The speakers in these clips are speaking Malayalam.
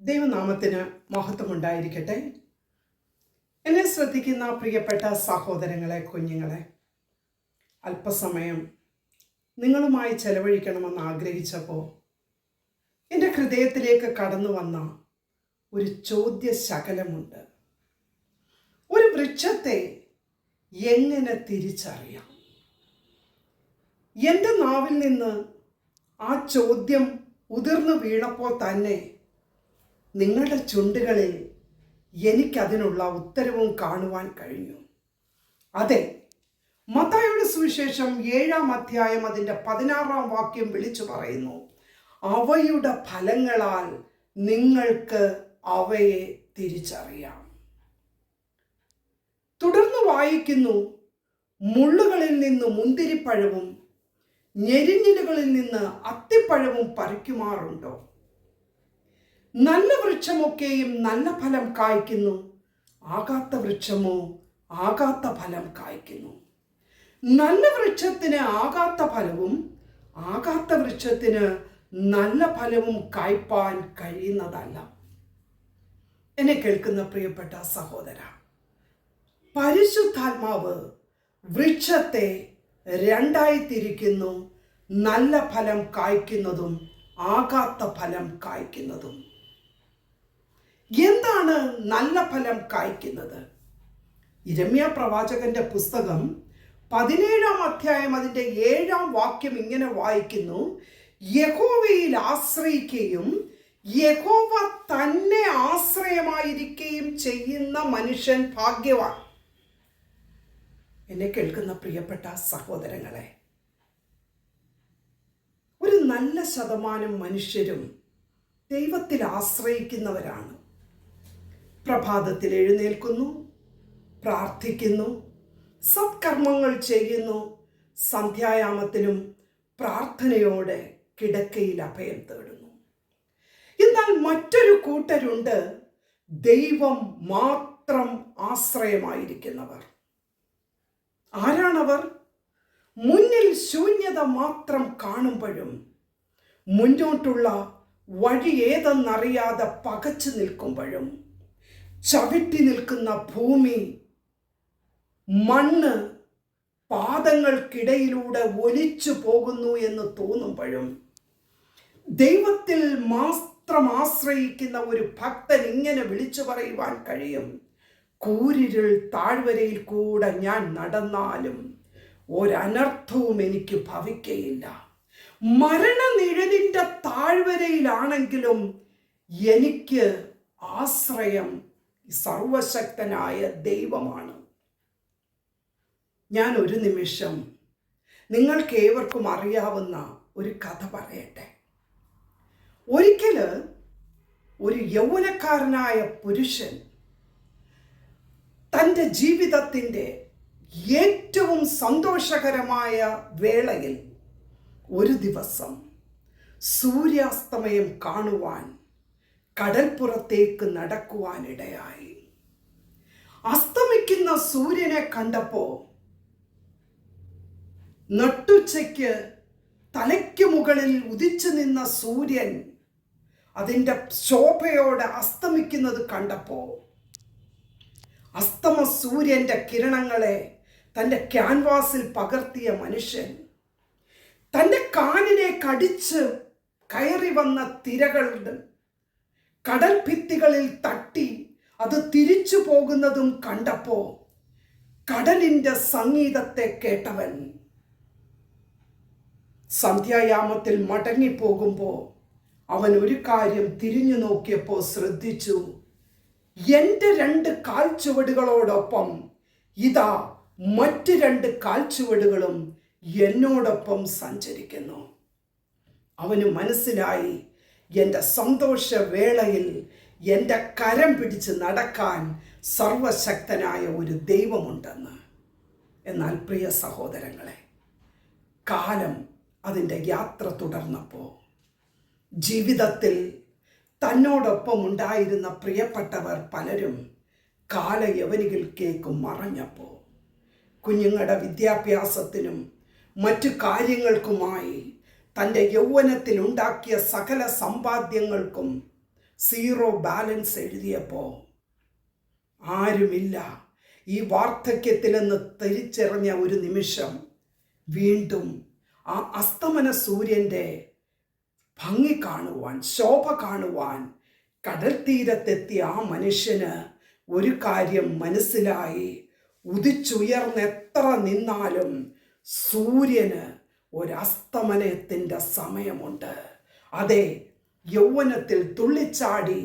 ദൈവനാമത്തിന് മഹത്വമുണ്ടായിരിക്കട്ടെ. എന്നെ ശ്രദ്ധിക്കുന്ന പ്രിയപ്പെട്ട സഹോദരങ്ങളെ, കുഞ്ഞുങ്ങളെ, അല്പസമയം നിങ്ങളുമായി ചെലവഴിക്കണമെന്ന് ആഗ്രഹിച്ചപ്പോൾ എൻ്റെ ഹൃദയത്തിലേക്ക് കടന്നു വന്ന ഒരു ചോദ്യശകലമുണ്ട്. ഒരു വൃക്ഷത്തെ എങ്ങനെ തിരിച്ചറിയാം? എൻ്റെ നാവിൽ നിന്ന് ആ ചോദ്യം ഉതിർന്നു വീണപ്പോൾ തന്നെ നിങ്ങളുടെ ചുണ്ടുകളിൽ എനിക്കതിനുള്ള ഉത്തരവും കാണുവാൻ കഴിഞ്ഞു. അതെ, മത്തായിയുടെ സുവിശേഷം 7-ാം അധ്യായം അതിൻ്റെ 16-ാം വാക്യം വിളിച്ചു പറയുന്നു, അവയുടെ ഫലങ്ങളാൽ നിങ്ങൾക്ക് അവയെ തിരിച്ചറിയാം. തുടർന്ന് വായിക്കുന്നു, മുള്ളുകളിൽ നിന്ന് മുന്തിരിപ്പഴവും ഞെരിഞ്ഞിലുകളിൽ നിന്ന് അത്തിപ്പഴവും പറിക്കുമാറുണ്ടോ? നല്ല വൃക്ഷമൊക്കെയും നല്ല ഫലം കായ്ക്കുന്നു, ആകാത്ത വൃക്ഷമോ ആകാത്ത ഫലം കായ്ക്കുന്നു. നല്ല വൃക്ഷത്തിന് ആകാത്ത ഫലവും ആകാത്ത വൃക്ഷത്തിന് നല്ല ഫലവും കായ്പാൻ കഴിയുന്നതല്ല. എന്നെ കേൾക്കുന്ന പ്രിയപ്പെട്ട സഹോദര, പരിശുദ്ധാത്മാവ് വൃക്ഷത്തെ രണ്ടായി തിരിക്കുന്നു, നല്ല ഫലം കായ്ക്കുന്നതും ആകാത്ത ഫലം കായ്ക്കുന്നതും. എന്താണ് നല്ല ഫലം കായ്ക്കുന്നത്? യിരെമ്യാ പ്രവാചകന്റെ പുസ്തകം 17-ാം അധ്യായം അതിൻ്റെ 7-ാം വാക്യം ഇങ്ങനെ വായിക്കുന്നു, യഹോവയിൽ ആശ്രയിക്കുകയും യഹോവ തന്നെ ആശ്രയമായിരിക്കുകയും ചെയ്യുന്ന മനുഷ്യൻ ഭാഗ്യവാൻ. എന്നെ കേൾക്കുന്ന പ്രിയപ്പെട്ട സഹോദരങ്ങളെ, ഒരു നല്ല ശതമാനം മനുഷ്യരും ദൈവത്തിൽ ആശ്രയിക്കുന്നവരാണ്. പ്രഭാതത്തിൽ എഴുന്നേൽക്കുന്നു, പ്രാർത്ഥിക്കുന്നു, സത്കർമ്മങ്ങൾ ചെയ്യുന്നു, സന്ധ്യായാമത്തിലും പ്രാർത്ഥനയോടെ കിടക്കയിൽ അഭയം തേടുന്നു. എന്നാൽ മറ്റൊരു കൂട്ടരുണ്ട്, ദൈവം മാത്രം ആശ്രയമായിരിക്കുന്നവർ. ആരാണവർ? മുന്നിൽ ശൂന്യത മാത്രം കാണുമ്പോഴും മുന്നോട്ടുള്ള വഴി ഏതെന്നറിയാതെ പകച്ചു നിൽക്കുമ്പോഴും ചവിട്ടി നിൽക്കുന്ന ഭൂമി, മണ്ണ് പാദങ്ങൾക്കിടയിലൂടെ ഒലിച്ചു പോകുന്നു എന്ന് തോന്നുമ്പോഴും ദൈവത്തിൽ മാത്രം ആശ്രയിക്കുന്ന ഒരു ഭക്തൻ ഇങ്ങനെ വിളിച്ചു പറയുവാൻ കഴിയും, കൂരിരുൾ താഴ്വരയിൽ കൂടെ ഞാൻ നടന്നാലും ഒരനർത്ഥവും എനിക്ക് ഭവിക്കയില്ല. മരണനിഴലിൻ്റെ താഴ്വരയിലാണെങ്കിലും എനിക്ക് ആശ്രയം സർവശക്തനായ ദൈവമാണ്. ഞാൻ ഒരു നിമിഷം നിങ്ങൾക്ക് ഏവർക്കും അറിയാവുന്ന ഒരു കഥ പറയട്ടെ. ഒരിക്കൽ ഒരു യൗവനക്കാരനായ പുരുഷൻ തൻ്റെ ജീവിതത്തിൻ്റെ ഏറ്റവും സന്തോഷകരമായ വേളയിൽ ഒരു ദിവസം സൂര്യാസ്തമയം കാണുവാൻ കടൽപ്പുറത്തേക്ക് നടക്കുവാനിടയായി. അസ്തമിക്കുന്ന സൂര്യനെ കണ്ടപ്പോൾ നട്ടുച്ചയ്ക്ക് തലയ്ക്ക് മുകളിൽ ഉദിച്ചു നിന്ന സൂര്യൻ അതിൻ്റെ ശോഭയോടെ അസ്തമിക്കുന്നത് കണ്ടപ്പോൾ അസ്തമ സൂര്യൻ്റെ കിരണങ്ങളെ തൻ്റെ ക്യാൻവാസിൽ പകർത്തിയ മനുഷ്യൻ തൻ്റെ കാലിനെ കടിച്ച് കയറി വന്ന തിരകളുടെ കടൽ ഭിത്തികളിൽ തട്ടി അത് തിരിച്ചു പോകുന്നതും കണ്ടപ്പോൾ കടലിൻ്റെ സംഗീതത്തെ കേട്ടവൻ സന്ധ്യായാമത്തിൽ മടങ്ങിപ്പോകുമ്പോൾ അവൻ ഒരു കാര്യം തിരിഞ്ഞു നോക്കിയപ്പോൾ ശ്രദ്ധിച്ചു, എൻ്റെ 2 കാൽച്ചുവടുകളോടൊപ്പം ഇതാ മറ്റ് 2 കാൽച്ചുവടുകളും എന്നോടൊപ്പം സഞ്ചരിക്കുന്നു. അവന് മനസ്സിലായി, എൻ്റെ സന്തോഷവേളയിൽ എൻ്റെ കരം പിടിച്ച് നടക്കാൻ സർവശക്തനായ ഒരു ദൈവമുണ്ടെന്ന്. എന്നാൽ പ്രിയ സഹോദരങ്ങളെ, കാലം അതിൻ്റെ യാത്ര തുടർന്നപ്പോൾ ജീവിതത്തിൽ തന്നോടൊപ്പം ഉണ്ടായിരുന്ന പ്രിയപ്പെട്ടവർ പലരും കാലയവനികൾക്കേക്ക് മറഞ്ഞപ്പോൾ കുഞ്ഞുങ്ങളുടെ വിദ്യാഭ്യാസത്തിനും മറ്റു കാര്യങ്ങൾക്കുമായി തൻ്റെ യൗവനത്തിൽ ഉണ്ടാക്കിയ സകല സമ്പാദ്യങ്ങൾക്കും സീറോ ബാലൻസ് എഴുതിയപ്പോൾ ആരുമില്ല ഈ വാർദ്ധക്യത്തിലെന്ന് തിരിച്ചറിഞ്ഞ ഒരു നിമിഷം വീണ്ടും ആ അസ്തമന സൂര്യൻ്റെ ഭംഗി കാണുവാൻ, ശോഭ കാണുവാൻ കടൽ തീരത്തെത്തിയ ആ മനുഷ്യന് ഒരു കാര്യം മനസ്സിലായി. ഉദിച്ചുയർന്ന് എത്ര നിന്നാലും സൂര്യന് ഒരസ്തമനത്തിൻ്റെ സമയമുണ്ട്. അതെ, യൗവനത്തിൽ തുള്ളിച്ചാടി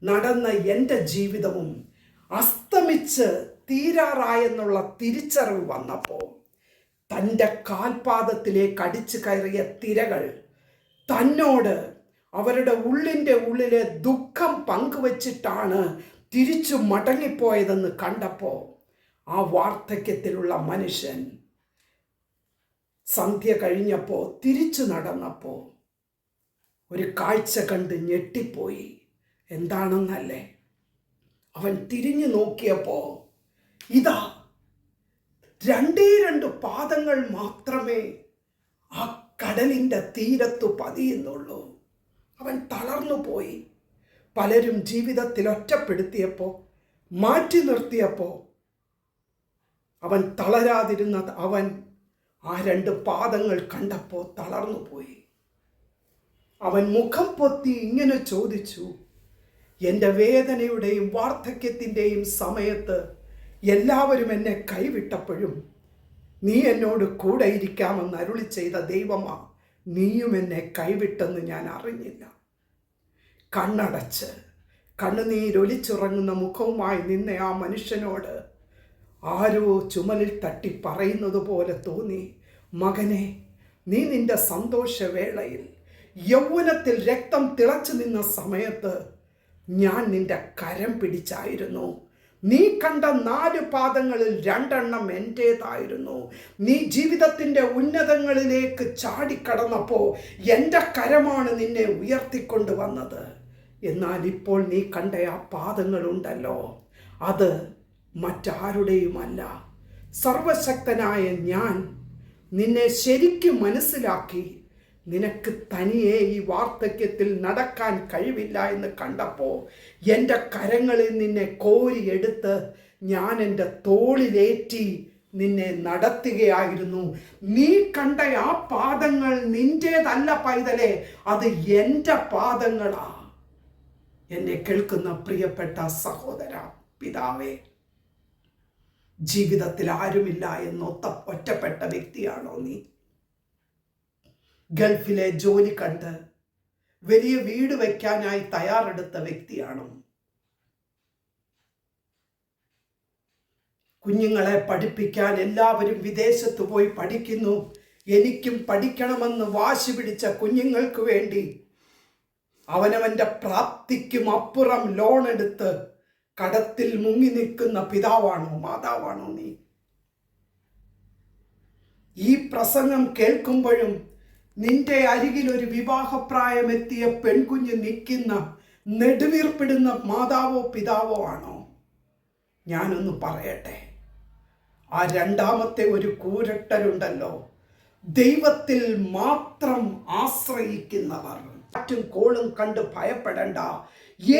നടന്ന എൻ്റെ ജീവിതവും അസ്തമിച്ച് തീരാറായെന്നുള്ള തിരിച്ചറിവ് വന്നപ്പോൾ തൻ്റെ കാൽപാദത്തിലേക്ക് അടിച്ചു കയറിയ തിരകൾ തന്നോട് അവരുടെ ഉള്ളിലെ ദുഃഖം പങ്കുവച്ചിട്ടാണ് തിരിച്ചു മടങ്ങിപ്പോയതെന്ന് കണ്ടപ്പോൾ ആ വാർദ്ധക്യത്തിലുള്ള മനുഷ്യൻ സന്ധ്യ കഴിഞ്ഞപ്പോൾ തിരിച്ചു നടന്നപ്പോൾ ഒരു കാഴ്ച കണ്ട് ഞെട്ടിപ്പോയി. എന്താണെന്നല്ലേ, അവൻ തിരിഞ്ഞു നോക്കിയപ്പോൾ ഇതാ രണ്ട് പാദങ്ങൾ മാത്രമേ ആ കടലിൻ്റെ തീരത്തു പതിയുന്നുള്ളൂ. അവൻ തളർന്നു പോയി. പലരും ജീവിതത്തിൽ ഒറ്റപ്പെടുത്തിയപ്പോൾ, മാറ്റി നിർത്തിയപ്പോൾ അവൻ തളരാതിരുന്നത് അവൻ ആ 2 പാദങ്ങൾ കണ്ടപ്പോൾ തളർന്നു പോയി. അവൻ മുഖം പൊത്തി ഇങ്ങനെ ചോദിച്ചു, എൻ്റെ വേദനയുടെയും വാർദ്ധക്യത്തിൻ്റെയും സമയത്ത് എല്ലാവരും എന്നെ കൈവിട്ടപ്പോഴും നീ എന്നോട് കൂടെ ഇരിക്കാമെന്ന് അരുളി ചെയ്ത ദൈവമാ നീയും എന്നെ കൈവിട്ടെന്ന് ഞാൻ അറിഞ്ഞില്ല. കണ്ണടച്ച് കണ്ണുനീരൊലിച്ചുറങ്ങുന്ന മുഖവുമായി നിന്ന ആ മനുഷ്യനോട് ആരോ ചുമലിൽ തട്ടി പറയുന്നത് പോലെ തോന്നി, മകനെ, നീ നിന്റെ സന്തോഷവേളയിൽ യൗവനത്തിൽ രക്തം തിളച്ചു നിന്ന സമയത്ത് ഞാൻ നിന്റെ കരം പിടിച്ചായിരുന്നു. നീ കണ്ട 4 പാദങ്ങളിൽ 2 എൻ്റേതായിരുന്നു. നീ ജീവിതത്തിൻ്റെ ഉന്നതങ്ങളിലേക്ക് ചാടിക്കടന്നപ്പോൾ എൻ്റെ കരമാണ് നിന്നെ ഉയർത്തിക്കൊണ്ട് വന്നത്. എന്നാൽ ഇപ്പോൾ നീ കണ്ട ആ പാദങ്ങളുണ്ടല്ലോ, അത് മറ്റാരുടെയുമല്ല, സർവശക്തനായ ഞാൻ നിന്നെ ശരിക്കും മനസ്സിലാക്കി. നിനക്ക് തനിയെ ഈ വാർദ്ധക്യത്തിൽ നടക്കാൻ കഴിവില്ല എന്ന് കണ്ടപ്പോൾ എൻ്റെ കരങ്ങളിൽ നിന്നെ കോരിയെടുത്ത് ഞാൻ എൻ്റെ തോളിലേറ്റി നിന്നെ നടത്തുകയായിരുന്നു. നീ കണ്ട ആ പാദങ്ങൾ നിൻ്റേതല്ല പൈതലേ, അത് എൻ്റെ പാദങ്ങളാ. എന്നെ കേൾക്കുന്ന പ്രിയപ്പെട്ട സഹോദര, പിതാവേ, ജീവിതത്തിൽ ആരുമില്ല ഒറ്റപ്പെട്ട വ്യക്തിയാണോ നീ? ഗൾഫിലെ ജോലി കണ്ട് വലിയ വീട് വയ്ക്കാനായി തയ്യാറെടുത്ത വ്യക്തിയാണോ? കുഞ്ഞുങ്ങളെ പഠിപ്പിക്കാൻ എല്ലാവരും വിദേശത്ത് പോയി പഠിക്കുന്നു, എനിക്കും പഠിക്കണമെന്ന് വാശി പിടിച്ച കുഞ്ഞുങ്ങൾക്ക് വേണ്ടി അവനവൻ്റെ പ്രാപ്തിക്കും അപ്പുറം ലോൺ എടുത്ത് കടത്തിൽ മുങ്ങി നിൽക്കുന്ന പിതാവാണോ, മാതാവാണോ നീ? ഈ പ്രസംഗം കേൾക്കുമ്പോഴും നിന്റെ അരികിൽ ഒരു വിവാഹപ്രായമെത്തിയ പെൺകുഞ്ഞ് നിൽക്കുന്ന നെടുവീർപ്പിടുന്ന മാതാവോ പിതാവോ ആണോ? ഞാനൊന്ന് പറയട്ടെ, ആ 2ാമത്തെ ഒരു കൂരട്ടലുണ്ടല്ലോ, ദൈവത്തിൽ മാത്രം ആശ്രയിക്കുന്നവർ. കാറ്റും കോളും കണ്ട് ഭയപ്പെടേണ്ട.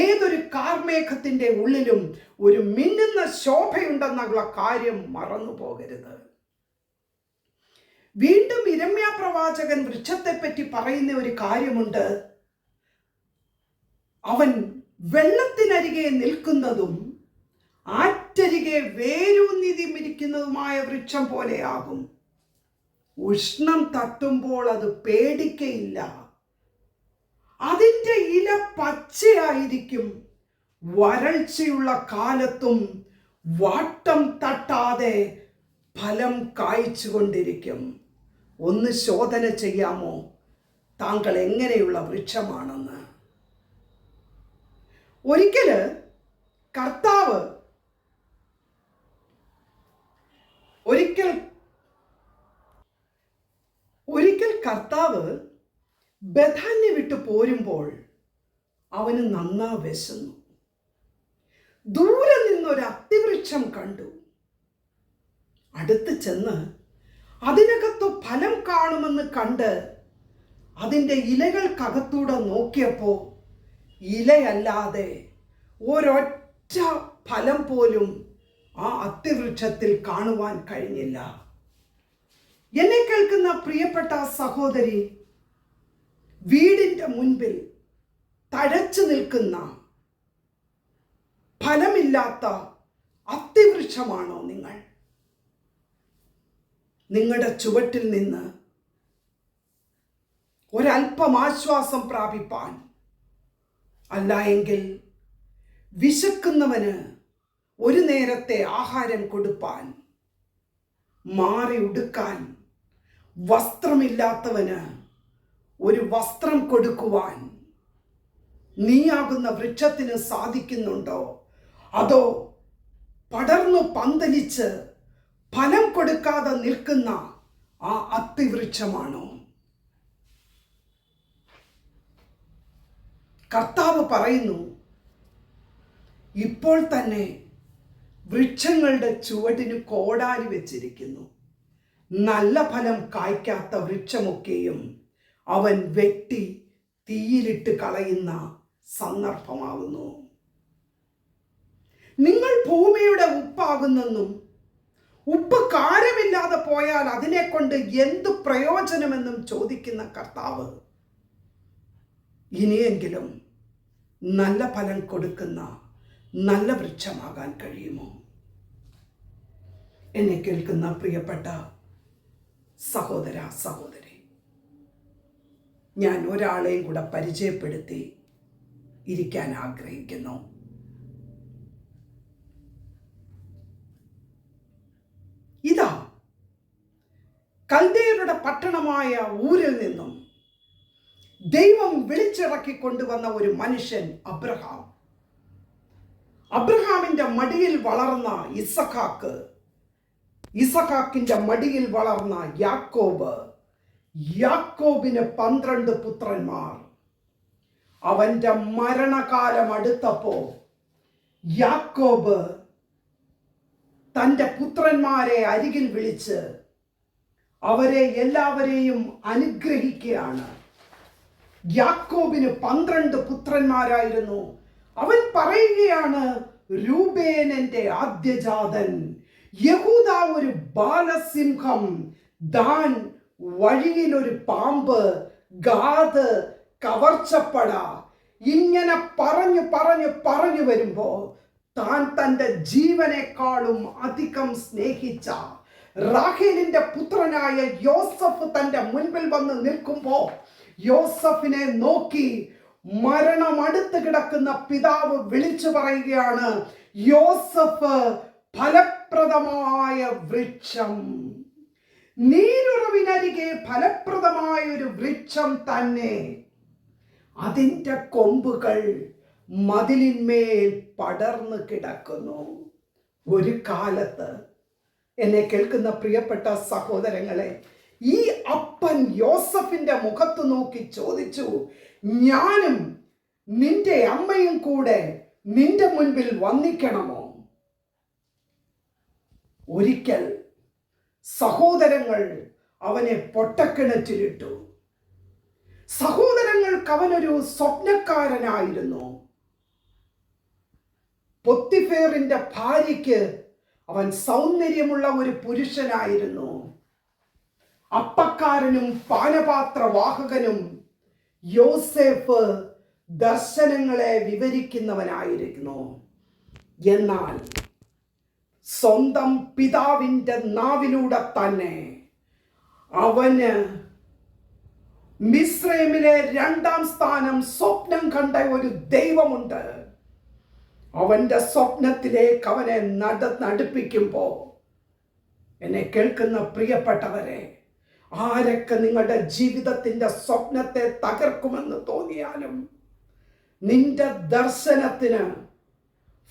ഏതൊരു കാർമേഘത്തിൻ്റെ ഉള്ളിലും ഒരു മിന്നുന്ന ശോഭയുണ്ടെന്നുള്ള കാര്യം മറന്നു പോകരുത്. വീണ്ടും ഇരമ്യാ പ്രവാചകൻ വൃക്ഷത്തെപ്പറ്റി പറയുന്ന ഒരു കാര്യമുണ്ട്. അവൻ വെള്ളത്തിനരികെ നിൽക്കുന്നതും ആറ്റരികെ വേരൂന്നിരിക്കുന്നതുമായ വൃക്ഷം പോലെയാകും. ഉഷ്ണം തട്ടുമ്പോൾ അത് പേടിക്കയില്ല. അതിൻ്റെ ഇല പച്ചയായിരിക്കും. വരൾച്ചയുള്ള കാലത്തും വാട്ടം തട്ടാതെ ഫലം കായ്ച്ചുകൊണ്ടിരിക്കും. ഒന്ന് ശോധന ചെയ്യാമോ താങ്കൾ എങ്ങനെയുള്ള വൃക്ഷമാണെന്ന്? ഒരിക്കൽ കർത്താവ് ബഥാന്യ വിട്ടു പോരുമ്പോൾ അവന് നന്നാ വിശന്നു. ദൂരെ നിന്നൊരു അത്തിവൃക്ഷം കണ്ടു. അടുത്ത് ചെന്ന് അതിനകത്തു ഫലം കാണുമെന്ന് കണ്ട് അതിൻ്റെ ഇലകൾക്കകത്തൂടെ നോക്കിയപ്പോൾ ഇലയല്ലാതെ ഒരൊറ്റ ഫലം പോലും ആ അത്തിവൃക്ഷത്തിൽ കാണുവാൻ കഴിഞ്ഞില്ല. എന്നെ കേൾക്കുന്ന പ്രിയപ്പെട്ട സഹോദരി, വീടിൻ്റെ മുൻപിൽ തഴച്ചു നിൽക്കുന്ന ഫലമില്ലാത്ത അത്തിവൃക്ഷമാണോ നിങ്ങൾ? നിങ്ങളുടെ ചുവട്ടിൽ നിന്ന് ഒരല്പം ആശ്വാസം പ്രാപിപ്പാൻ, അല്ല എങ്കിൽ വിശക്കുന്നവന് ഒരു നേരത്തെ ആഹാരം കൊടുപ്പാൻ, മാറി ഉടുക്കാൻ വസ്ത്രമില്ലാത്തവന് ഒരു വസ്ത്രം കൊടുക്കുവാൻ നീയാകുന്ന വൃക്ഷത്തിന് സാധിക്കുന്നുണ്ടോ? അതോ പടർന്നു പന്തലിച്ച് ഫലം കൊടുക്കാതെ നിൽക്കുന്ന ആ അത്തിവൃക്ഷമാണോ? കർത്താവ് പറയുന്നു, ഇപ്പോൾ തന്നെ വൃക്ഷങ്ങളുടെ ചുവടിന് കോടാലി വെച്ചിരിക്കുന്നു. നല്ല ഫലം കായ്ക്കാത്ത വൃക്ഷമൊക്കെയും അവൻ വെട്ടി തീയിലിട്ട് കളയുന്ന സന്ദർഭമാകുന്നു. നിങ്ങൾ ഭൂമിയുടെ ഉപ്പാകുന്നെന്നും ഉപ്പ് കാരമില്ലാതെ പോയാൽ അതിനെ കൊണ്ട് എന്ത് പ്രയോജനമെന്നും ചോദിക്കുന്ന കർത്താവ് ഇനിയെങ്കിലും നല്ല ഫലം കൊടുക്കുന്ന നല്ല വൃക്ഷമാകാൻ കഴിയുമോ? എന്നെ കേൾക്കുന്ന പ്രിയപ്പെട്ട സഹോദര സഹോദരി, ഞാൻ ഒരാളെയും കൂടെ പരിചയപ്പെടുത്തി ഇരിക്കാൻ ആഗ്രഹിക്കുന്നു. ഇതാ, കൽദയരുടെ പട്ടണമായ ഊരിൽ നിന്നും ദൈവം വിളിച്ചിറക്കി കൊണ്ടുവന്ന ഒരു മനുഷ്യൻ അബ്രഹാം. അബ്രഹാമിന്റെ മടിയിൽ വളർന്ന ഇസഹാക്ക്, ഇസഹാക്കിന്റെ മടിയിൽ വളർന്ന യാക്കോബ്, യാക്കോബിന് 12 പുത്രന്മാർ. അവന്റെ മരണകാലം അടുത്തപ്പോ യാക്കോബ് തൻ്റെ പുത്രന്മാരെ അരികിൽ വിളിച്ച് അവരെ എല്ലാവരെയും അനുഗ്രഹിക്കുകയാണ്. യാക്കോബിന് 12 പുത്രന്മാരായിരുന്നു. അവൻ പറയുകയാണ്, രൂബേൻ എൻ്റെ ആദ്യജാതൻ, യഹൂദ ഒരു ബാലസിംഹം, ദാൻ വഴിയിൽ ഒരു പാമ്പ്, ഗാദ് കവർച്ചപ്പട. ഇങ്ങനെ പറഞ്ഞു പറഞ്ഞു പറഞ്ഞു വരുമ്പോ താൻ തൻ്റെ ജീവനേക്കാളും അധികം സ്നേഹിച്ച റാഹേലിന്റെ പുത്രനായ യോസഫ് തൻ്റെ മുൻപിൽ വന്ന് നിൽക്കുമ്പോ യോസഫിനെ നോക്കി മരണം അടുത്ത് കിടക്കുന്ന പിതാവ് വിളിച്ചു പറയുകയാണ്, യോസഫ് ഫലപ്രദമായ വൃക്ഷം, നീരുറവിനരികെ ഫലപ്രദമായ ഒരു വൃക്ഷം തന്നെ. അതിൻ്റെ കൊമ്പുകൾ മതിലിന്മേൽ പടർന്നു കിടക്കുന്നു. ഒരു കാലത്ത് എന്നെ കേൾക്കുന്ന പ്രിയപ്പെട്ട സഹോദരങ്ങളെ, ഈ അപ്പൻ യോസഫിന്റെ മുഖത്ത് നോക്കി ചോദിച്ചു, ഞാനും നിന്റെ അമ്മയും കൂടെ നിന്റെ മുൻപിൽ വന്നിക്കണമോ? ഒരിക്കൽ സഹോദരങ്ങൾ അവനെ പൊട്ടക്കിണറ്റിലിട്ടു. സഹോദരങ്ങൾക്ക് അവനൊരു സ്വപ്നക്കാരനായിരുന്നു. പൊത്തിഫേറിന്റെ ഭാര്യയ്ക്ക് അവൻ സൗന്ദര്യമുള്ള ഒരു പുരുഷനായിരുന്നു. അപ്പക്കാരനും പാനപാത്രവാഹകനും യോസേഫ് ദർശനങ്ങളെ വിവരിക്കുന്നവനായിരുന്നു. എന്നാൽ സ്വന്തം പിതാവിൻ്റെ നാവിലൂടെ തന്നെ അവന് മിസ്രൈമിലെ 2ാം സ്ഥാനം സ്വപ്നം കണ്ട ഒരു ദൈവമുണ്ട്. അവന്റെ സ്വപ്നത്തിലേക്ക് അവനെ നടുപ്പിക്കുമ്പോ, എന്നെ കേൾക്കുന്ന പ്രിയപ്പെട്ടവരെ, ആരൊക്കെ നിങ്ങളുടെ ജീവിതത്തിന്റെ സ്വപ്നത്തെ തകർക്കുമെന്ന് തോന്നിയാലും നിന്റെ ദർശനത്തിന്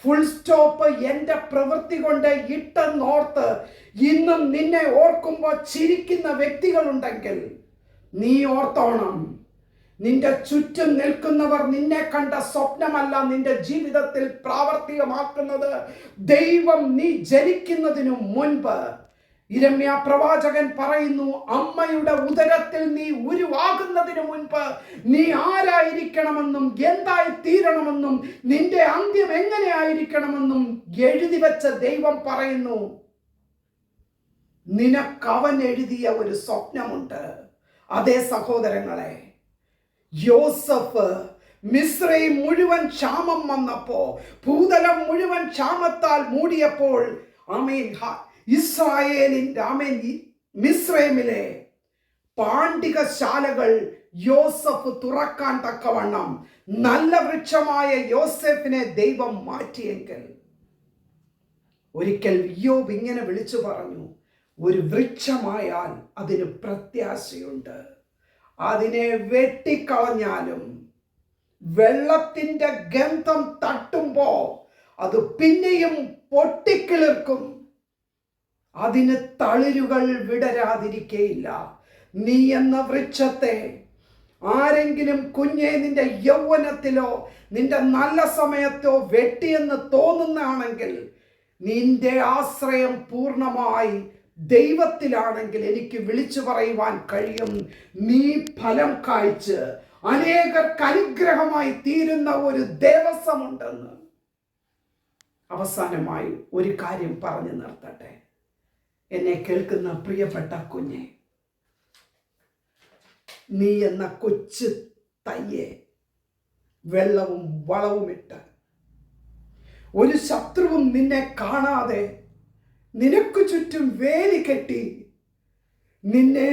ഫുൾ സ്റ്റോപ്പ് എൻ്റെ പ്രവൃത്തി കൊണ്ട് ഇട്ടെന്നോർത്ത് ഇന്നും നിന്നെ ഓർക്കുമ്പോൾ ചിരിക്കുന്ന വ്യക്തികളുണ്ടെങ്കിൽ നീ ഓർത്തോണം, നിന്റെ ചുറ്റും നിൽക്കുന്നവർ നിന്നെ കണ്ട സ്വപ്നമല്ല നിന്റെ ജീവിതത്തിൽ പ്രാവർത്തികമാക്കുന്നത്. ദൈവം നീ ജനിക്കുന്നതിനു മുൻപ് യിരെമ്യാ പ്രവാചകൻ പറയുന്നു, അമ്മയുടെ ഉദരത്തിൽ നീ ഉരുവാകുന്നതിന് മുൻപ് നീ ആരായിരിക്കണമെന്നും എന്തായി തീരണമെന്നും നിന്റെ അന്ത്യം എങ്ങനെ ആയിരിക്കണമെന്നും എഴുതി വെച്ച ദൈവം പറയുന്നു. നിനക്കവൻ എഴുതിയ ഒരു സ്വപ്നമുണ്ട്. അതേ സഹോദരങ്ങളെ, യോസഫ് മിസ്രൈം മുഴുവൻ ക്ഷാമം വന്നപ്പോ, ഭൂതലം മുഴുവൻ ക്ഷാമത്താൽ മൂടിയപ്പോൾ, മിസ്രൈമിലെ പാണ്ഡികശാലകൾ യോസഫ് തുറക്കാൻ തക്കവണ്ണം നല്ല വൃക്ഷമായ യോസെഫിനെ ദൈവം മാറ്റിയെങ്കിൽ, ഒരിക്കൽ യോബ് ഇങ്ങനെ വിളിച്ചു പറഞ്ഞു, ഒരു വൃക്ഷമായാൽ അതിന് പ്രത്യാശയുണ്ട്. അതിനെ വെട്ടിക്കളഞ്ഞാലും വെള്ളത്തിന്റെ ഗന്ധം തട്ടുമ്പോ അത് പിന്നെയും പൊട്ടിക്കിളിർക്കും. അതിന് തളിരുകൾ വിടരാതിരിക്കയില്ല. നീ എന്ന വൃക്ഷത്തെ ആരെങ്കിലും കുഞ്ഞെ നിന്റെ യൗവനത്തിലോ നിന്റെ നല്ല സമയത്തോ വെട്ടിയെന്ന് തോന്നുന്നതാണെങ്കിൽ, നിന്റെ ആശ്രയം പൂർണ്ണമായി ദൈവത്തിലാണെങ്കിൽ എനിക്ക് വിളിച്ചു പറയുവാൻ കഴിയും, നീ ഫലം കായ്ച്ച് അനേകർക്ക് അനുഗ്രഹമായി തീരുന്ന ഒരു ദേവസ്വമുണ്ടെന്ന്. അവസാനമായി ഒരു കാര്യം പറഞ്ഞു നിർത്തട്ടെ. എന്നെ കേൾക്കുന്ന പ്രിയപ്പെട്ട കുഞ്ഞെ, നീ എന്ന കൊച്ചു തയ്യെ വെള്ളവും വളവുമിട്ട്, ഒരു ശത്രുവും നിന്നെ കാണാതെ നിനക്ക് ചുറ്റും വേലി കെട്ടി, നിന്നെ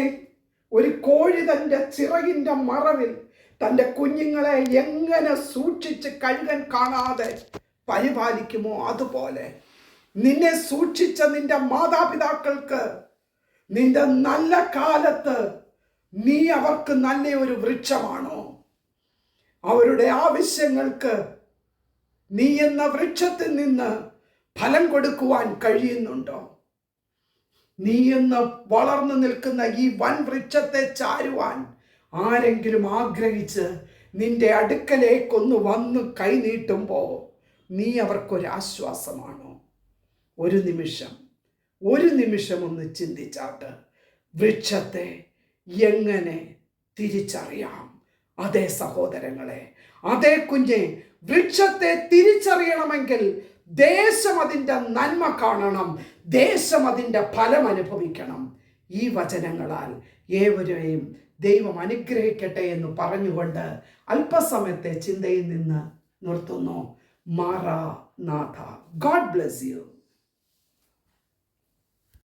ഒരു കോഴി തൻ്റെ ചിറകിൻ്റെ മറവിൽ തൻ്റെ കുഞ്ഞുങ്ങളെ എങ്ങനെ സൂക്ഷിച്ച് കഴുകൻ കാണാതെ പരിപാലിക്കുമോ, അതുപോലെ നിന്നെ സൂക്ഷിച്ച നിന്റെ മാതാപിതാക്കൾക്ക് നിന്റെ നല്ല കാലത്ത് നീ അവർക്ക് നല്ല ഒരു വൃക്ഷമാണോ? അവരുടെ ആവശ്യങ്ങൾക്ക് നീ എന്ന വൃക്ഷത്തിൽ നിന്ന് ഫലം കൊടുക്കുവാൻ കഴിയുന്നുണ്ടോ? നീ എന്ന് വളർന്നു നിൽക്കുന്ന ഈ വൻ വൃക്ഷത്തെ ചാരുവാൻ ആരെങ്കിലും ആഗ്രഹിച്ച് നിന്റെ അടുക്കലേക്കൊന്ന് വന്ന് കൈനീട്ടുമ്പോൾ നീ അവർക്കൊരാശ്വാസമാണോ? ഒരു നിമിഷം ഒന്ന് ചിന്തിച്ചാട്ട്, വൃക്ഷത്തെ എങ്ങനെ തിരിച്ചറിയാം? അതേ സഹോദരങ്ങളെ, അതേ കുഞ്ഞെ, വൃക്ഷത്തെ തിരിച്ചറിയണമെങ്കിൽ ദേശം അതിൻ്റെ നന്മ കാണണം, ദേശം അതിൻ്റെ ഫലം അനുഭവിക്കണം. ഈ വചനങ്ങളാൽ ഏവരെയും ദൈവം അനുഗ്രഹിക്കട്ടെ എന്ന് പറഞ്ഞുകൊണ്ട് അല്പസമയത്തെ ചിന്തയിൽ നിന്ന് നിർത്തുന്നു. മാറാനാഥ. God bless U.